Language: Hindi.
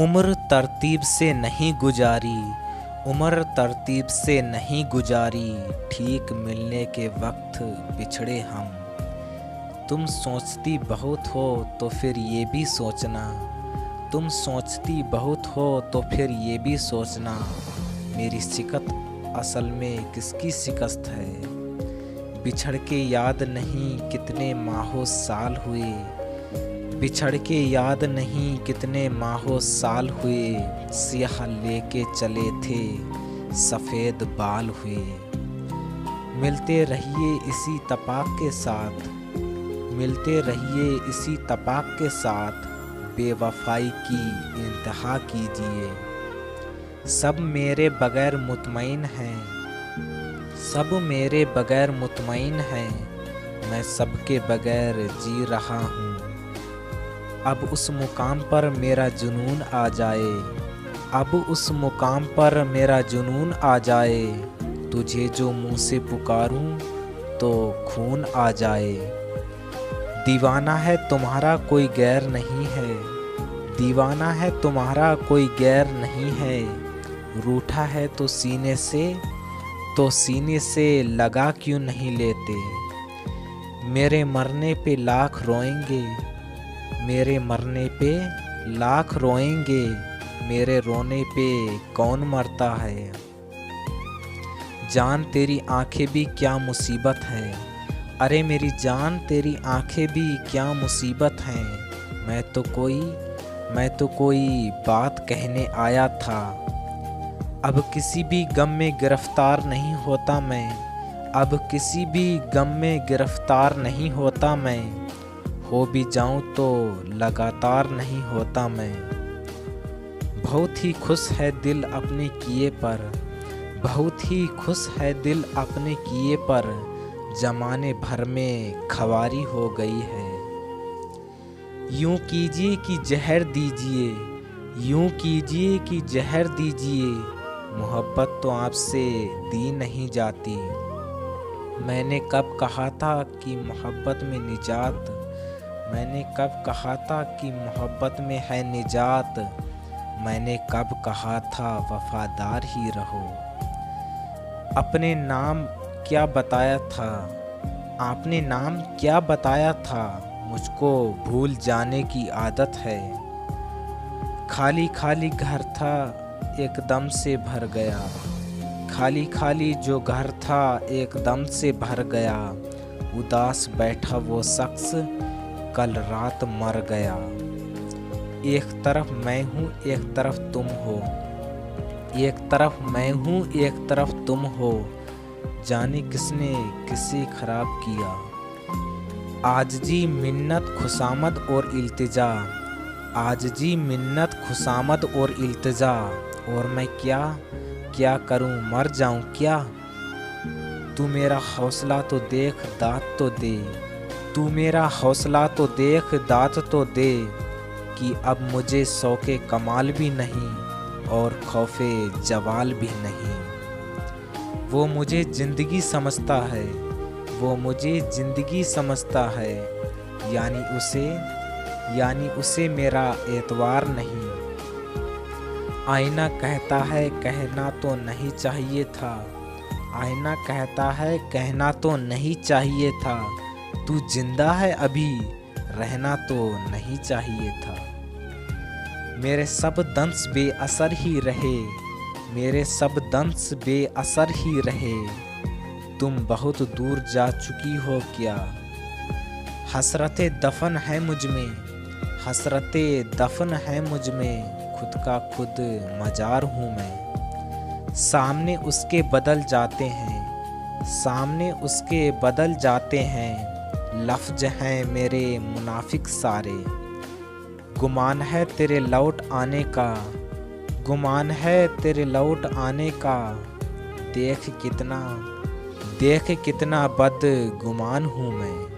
उम्र तरतीब से नहीं गुजारी, उम्र तरतीब से नहीं गुजारी, ठीक मिलने के वक्त बिछड़े हम। तुम सोचती बहुत हो तो फिर ये भी सोचना, तुम सोचती बहुत हो तो फिर ये भी सोचना, मेरी शिकस्त असल में किसकी शिकस्त है। बिछड़ के याद नहीं कितने माहों साल हुए, बिछड़ के याद नहीं कितने माहों साल हुए, सियाह लेके चले थे सफ़ेद बाल हुए। मिलते रहिए इसी तपाक के साथ, मिलते रहिए इसी तपाक के साथ, बेवफाई की इंतहा कीजिए। सब मेरे बगैर मुतमईन हैं, सब मेरे बगैर मुतमईन हैं, मैं सबके बगैर जी रहा हूँ। अब उस मुकाम पर मेरा जुनून आ जाए, अब उस मुकाम पर मेरा जुनून आ जाए, तुझे जो मुँह से पुकारूं तो खून आ जाए। दीवाना है तुम्हारा कोई गैर नहीं है, दीवाना है तुम्हारा कोई गैर नहीं है, रूठा है तो सीने से लगा क्यों नहीं लेते। मेरे मरने पे लाख रोएंगे, मेरे मरने पे लाख रोएंगे, मेरे रोने पे कौन मरता है। जान तेरी आंखें भी क्या मुसीबत है, अरे मेरी जान तेरी आंखें भी क्या मुसीबत हैं। मैं तो कोई बात कहने आया था, अब किसी भी गम में गिरफ्तार नहीं होता मैं, अब किसी भी गम में गिरफ्तार नहीं होता मैं, हो भी जाऊं तो लगातार नहीं होता मैं। बहुत ही खुश है दिल अपने किए पर, बहुत ही खुश है दिल अपने किए पर, जमाने भर में खवारी हो गई है। यूं कीजिए कि जहर दीजिए, यूं कीजिए कि जहर दीजिए, मोहब्बत तो आपसे दी नहीं जाती। मैंने कब कहा था कि मोहब्बत में निजात, मैंने कब कहा था कि मोहब्बत में है निजात, मैंने कब कहा था वफादार ही रहो। अपने नाम क्या बताया था, आपने नाम क्या बताया था, मुझको भूल जाने की आदत है। खाली खाली घर था एकदम से भर गया, खाली खाली जो घर था एकदम से भर गया, उदास बैठा वो शख्स कल रात मर गया। एक तरफ मैं हूँ एक तरफ तुम हो, एक तरफ मैं हूँ एक तरफ तुम हो, जाने किसने किसे खराब किया। आजिज़ी मिन्नत खुशामद और इल्तिजा, आजिज़ी मिन्नत खुशामद और इल्तिजा, और मैं क्या करूं मर जाऊं क्या। तू मेरा हौसला तो देख दात तो दे, तू मेरा हौसला तो देख दात तो दे, कि अब मुझे शौक़े कमाल भी नहीं और खौफ़े जवाल भी नहीं। वो मुझे ज़िंदगी समझता है, वो मुझे ज़िंदगी समझता है, यानी उसे मेरा एतवार नहीं। आईना कहता है कहना तो नहीं चाहिए था, आईना कहता है कहना तो नहीं चाहिए था, तू जिंदा है अभी रहना तो नहीं चाहिए था। मेरे सब दंस बेअसर ही रहे, मेरे सब दंस बेअसर ही रहे, तुम बहुत दूर जा चुकी हो क्या। हसरते दफन है मुझ में, हसरते दफन है मुझ में, खुद का खुद मजार हूँ मैं। सामने उसके बदल जाते हैं, सामने उसके बदल जाते हैं, लफ्ज हैं मेरे मुनाफिक सारे। गुमान है तेरे लौट आने का, गुमान है तेरे लौट आने का, देख कितना बद गुमान हूँ मैं।